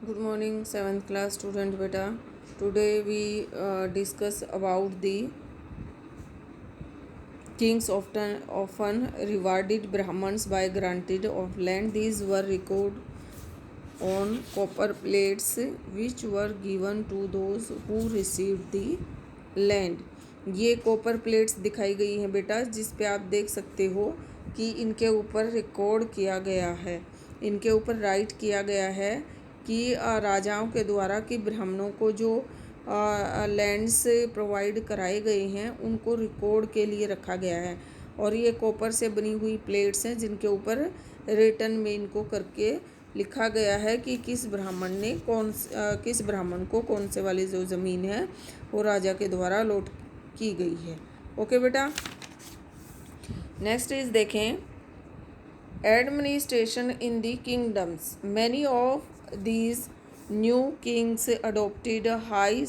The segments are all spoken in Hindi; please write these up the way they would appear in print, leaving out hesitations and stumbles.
Good morning, 7th class student beta. Today we discuss about the kings often rewarded Brahmins by granted of land. These were recorded on copper plates which were given to those who received the land. ये कॉपर प्लेट्स दिखाई गई हैं बेटा, जिस पे आप देख सकते हो कि इनके ऊपर रिकॉर्ड किया गया है, इनके ऊपर राइट किया गया है कि राजाओं के द्वारा कि ब्राह्मणों को जो लैंड्स प्रोवाइड कराए गए हैं उनको रिकॉर्ड के लिए रखा गया है। और ये कॉपर से बनी हुई प्लेट्स हैं जिनके ऊपर रिटन में इनको करके लिखा गया है कि किस ब्राह्मण को कौन से वाली जो ज़मीन है वो राजा के द्वारा लॉट की गई है। ओके बेटा, नेक्स्ट इज देखें administration in the kingdoms. Many of these new kings adopted high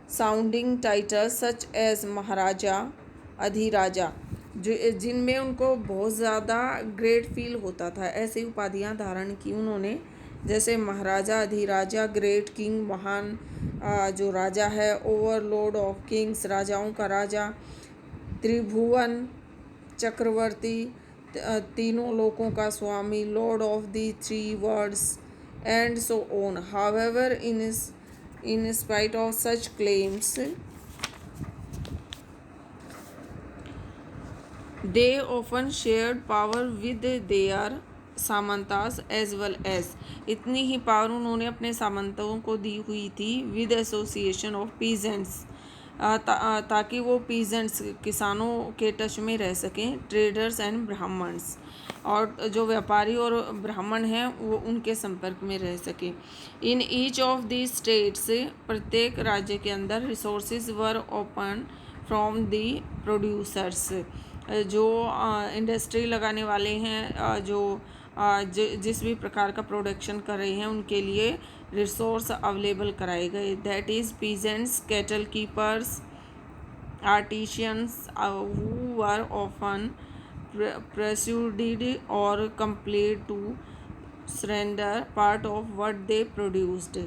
sounding titles such as maharaja, adhiraja, जिनमें उनको बहुत ज़्यादा ग्रेट फील होता था। ऐसी उपाधियां धारण की उन्होंने, जैसे महाराजा, अधिराजा, ग्रेट किंग, महान जो राजा है, ओवरलॉर्ड ऑफ किंग्स, राजाओं का राजा, त्रिभुवन चक्रवर्ती, तीनों लोकों का स्वामी, lord of the three worlds and so on. However in spite of such claims, they often shared power with their samantas as well as. इतनी ही पावर उन्होंने अपने सामंतों को दी हुई थी विद एसोसिएशन ऑफ पीजेंट्स, ताकि वो पीजेंट्स किसानों के टच में रह सकें, ट्रेडर्स एंड ब्राह्मण्स, और जो व्यापारी और ब्राह्मण हैं वो उनके संपर्क में रह सके। In each of the states, प्रत्येक राज्य के अंदर, resources were open from the producers, जो इंडस्ट्री लगाने वाले हैं, जो जिस भी प्रकार का प्रोडक्शन कर रहे हैं उनके लिए रिसोर्स अवेलेबल कराए गए। That is peasants, cattle keepers, artisans who were often persuaded or compelled to surrender part of what they produced.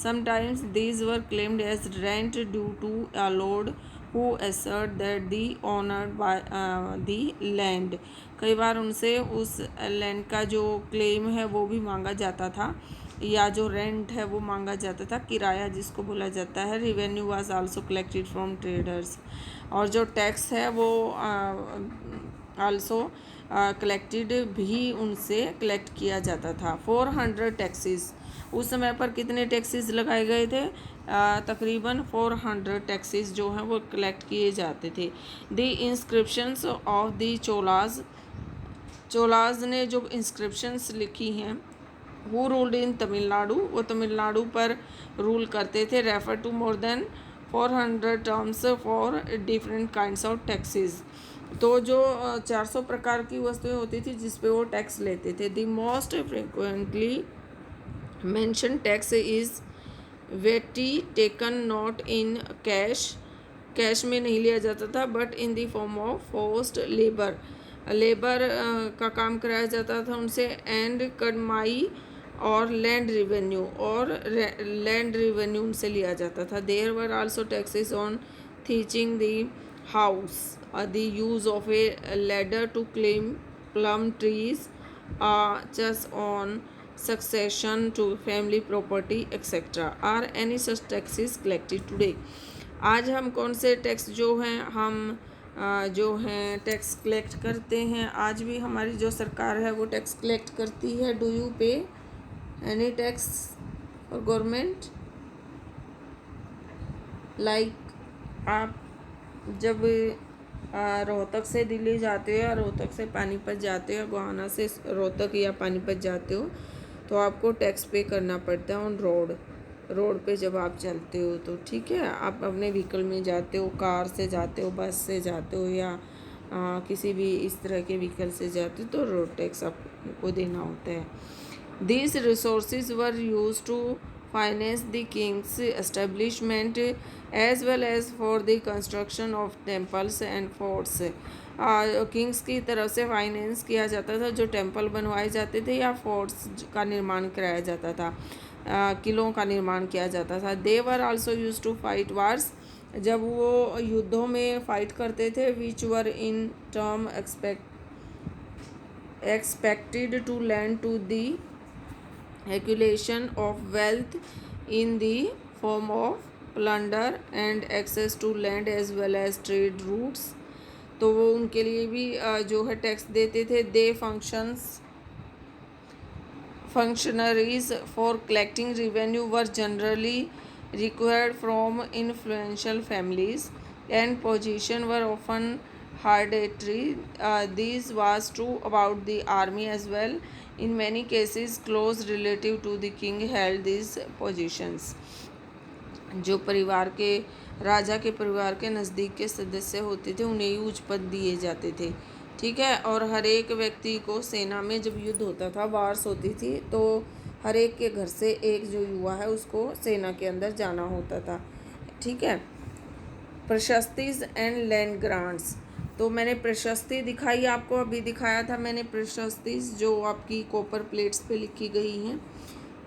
Sometimes these were claimed as rent due to a lord who assert that the owned by the land. कई बार उनसे उस लैंड का जो क्लेम है वो भी मांगा जाता था, या जो रेंट है वो मांगा जाता था, किराया जिसको बोला जाता है। Revenue was also collected from traders, और जो टैक्स है वो आल्सो कलेक्टेड भी उनसे कलेक्ट किया जाता था। 400 टैक्सेस, उस समय पर कितने टैक्सेस लगाए गए थे? तकरीबन 400 टैक्सेस जो हैं वो कलेक्ट किए जाते थे। The inscriptions of the Cholas ने जो इंस्क्रिप्शंस लिखी हैं, हु रूल्ड इन तमिलनाडु, वो तमिलनाडु पर रूल करते थे। Refer to more than 400 terms for different kinds of taxes. तो जो 400 प्रकार की वस्तुएं होती थी जिस पे वो टैक्स लेते थे। The most frequently mentioned tax is vetti taken not in cash, cash में नहीं लिया जाता था, but in the form of forced labour, labour का काम कराया जाता था उनसे। एंड कड़माई और लैंड रिवेन्यू, और लैंड रिवेन्यू उनसे लिया जाता था। There were also taxes on thatching the house, the use of a ladder to climb palm trees, चस on succession to family property etcetera. Are any such taxes collected today. आज हम कौन से टैक्स जो हैं हम जो हैं टैक्स कलेक्ट करते हैं? आज भी हमारी जो सरकार है वो टैक्स कलेक्ट करती है। डू यू पे any tax for government? Like आप जब रोहतक से दिल्ली जाते हो, या रोहतक से पानीपत जाते हो, गोहाना से रोहतक या पानीपत जाते हो, तो आपको टैक्स पे करना पड़ता है ऑन रोड पे जब आप चलते हो तो। ठीक है, आप अपने व्हीकल में जाते हो, कार से जाते हो, बस से जाते हो, या किसी भी इस तरह के व्हीकल से जाते हो, तो रोड टैक्स आपको देना होता है। These resources were used to finance the king's establishment as well as for the construction of temples and forts. Kings की तरफ से फाइनेंस किया जाता था, जो टेम्पल बनवाए जाते थे या फोर्ट्स का निर्माण कराया जाता था। किलों का निर्माण किया जाता था। They were also used to fight wars, जब वो युद्धों में फाइट करते थे, which were in term expected to lend to the accumulation of wealth in the form of plunder and access to land as well as trade routes। तो वो उनके लिए भी जो है टैक्स देते थे। दे functionaries for collecting revenue were generally required from influential families and position were often hereditary। This was true about the army as well। In many cases close relative to the king held these positions। जो परिवार के राजा के परिवार के नज़दीक के सदस्य होते थे उन्हें ही उच्च पद दिए जाते थे। ठीक है। और हर एक व्यक्ति को सेना में जब युद्ध होता था, वार्स होती थी, तो हर एक के घर से एक जो युवा है उसको सेना के अंदर जाना होता था। ठीक है। प्रशस्तिज एंड लैंड ग्रांट्स, तो मैंने प्रशस्ति दिखाई आपको, अभी दिखाया था मैंने प्रशस्तिज जो आपकी कॉपर प्लेट्स पे लिखी गई हैं।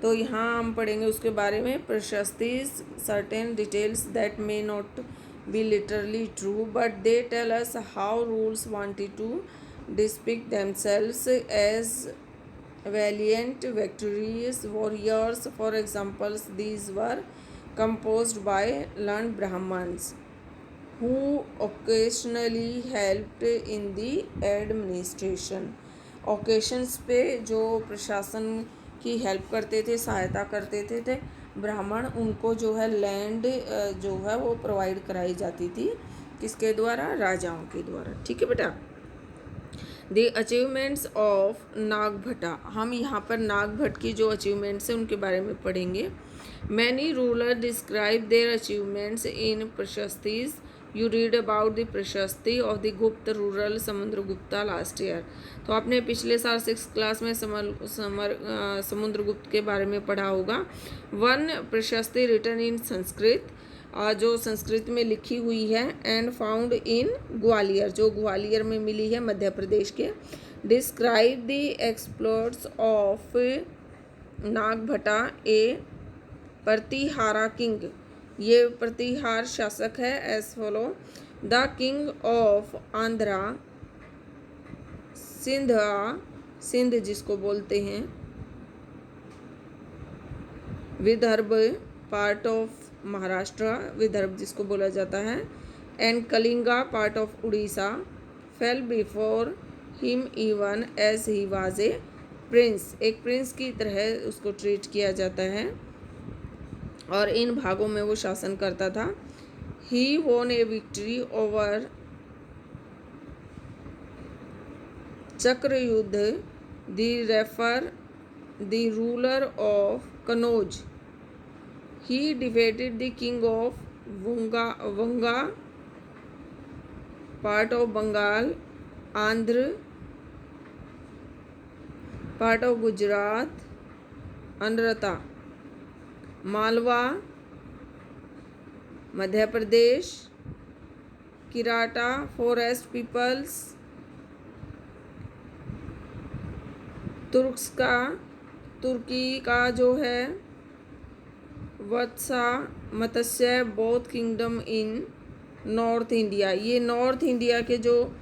तो यहाँ हम पढ़ेंगे उसके बारे में। Prashastis certain details that may not be literally true but they tell us how rules wanted to depict themselves as valiant victorious warriors। For example, these were composed by learned Brahmins who occasionally helped in the administration। Occasions पे जो प्रशासन की हेल्प करते थे, सहायता करते थे ब्राह्मण, उनको जो है लैंड जो है वो प्रोवाइड कराई जाती थी। किसके द्वारा? राजाओं के द्वारा। ठीक है बेटा। द अचीवमेंट्स ऑफ नागभट्टा, हम यहाँ पर नागभट्ट की जो अचीवमेंट्स हैं उनके बारे में पढ़ेंगे। Many ruler describe their achievements in prashastis. You read about the prashasti of the Gupta ruler Samudragupta last year. तो आपने पिछले साल 6th क्लास में समुद्रगुप्त के बारे में पढ़ा होगा। वन प्रशस्ति रिटन इन संस्कृत, जो संस्कृत में लिखी हुई है, एंड फाउंड इन ग्वालियर, जो ग्वालियर में मिली है मध्य प्रदेश के। Describe the exploits of Nagabhata a Pratihara king, ये प्रतिहार शासक है। As follow, the king of Andhra Sindh जिसको बोलते हैं, विदर्भ पार्ट ऑफ महाराष्ट्र, विदर्भ जिसको बोला जाता है, and Kalinga part of Orissa, fell before him even as he was a prince, एक प्रिंस की तरह उसको ट्रीट किया जाता है और इन भागों में वो शासन करता था। He won a victory over Chakrayudha the ruler of Kanauj. He defeated the king of Vanga, part of Bengal, Andhra, part of Gujarat, Anrata, Malwa, Madhya Pradesh, Kirata forest peoples, तुर्की का जो है वत्सा मत्स्य, बोथ किंगडम इन नॉर्थ इंडिया, ये नॉर्थ इंडिया के जो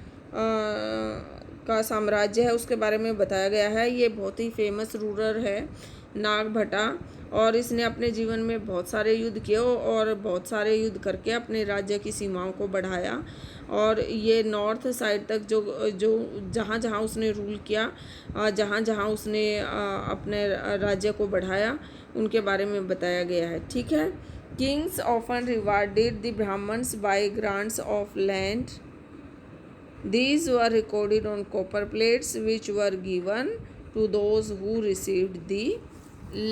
का साम्राज्य है उसके बारे में बताया गया है। ये बहुत ही फेमस रूलर है नागभट्टा, और इसने अपने जीवन में बहुत सारे युद्ध किए और बहुत सारे युद्ध करके अपने राज्य की सीमाओं को बढ़ाया। और ये नॉर्थ साइड तक जो जहाँ जहाँ उसने रूल किया, जहाँ जहाँ उसने अपने राज्य को बढ़ाया, उनके बारे में बताया गया है। ठीक है। Kings often rewarded the Brahmans by grants of land. These were recorded on copper plates which were given to those who received the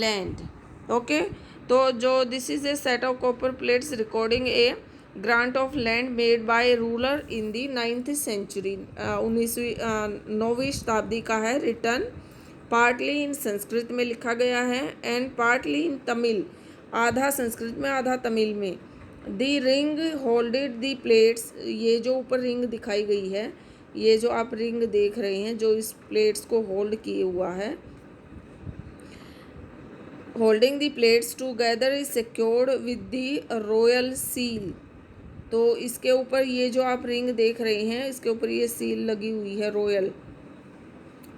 land। Okay, तो जो this is a set of copper plates recording a grant of land made by a ruler in the 9th century, 9वीं शताब्दी का है। रिटर्न पार्टली इन संस्कृत में लिखा गया है एंड पार्टली इन तमिल, आधा संस्कृत में आधा तमिल में। दी रिंग होल्डेड दी प्लेट्स, ये जो ऊपर रिंग दिखाई गई है, ये जो आप रिंग देख रहे हैं जो इस प्लेट्स को होल्ड किए हुआ है, holding the plates together is secured with the royal seal. तो इसके ऊपर ये जो आप रिंग देख रहे हैं, इसके ऊपर ये सील लगी हुई है रॉयल,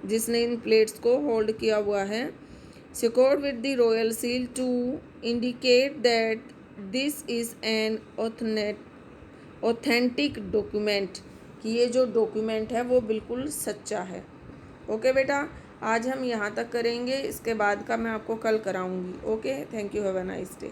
जिसने इन प्लेट्स को होल्ड किया हुआ है। Secured with the royal seal to indicate that this is an authentic document, कि ये जो डॉक्यूमेंट है वो बिल्कुल सच्चा है। ओके बेटा, आज हम यहाँ तक करेंगे, इसके बाद का मैं आपको कल कराऊंगी। Okay, thank you, have a nice day.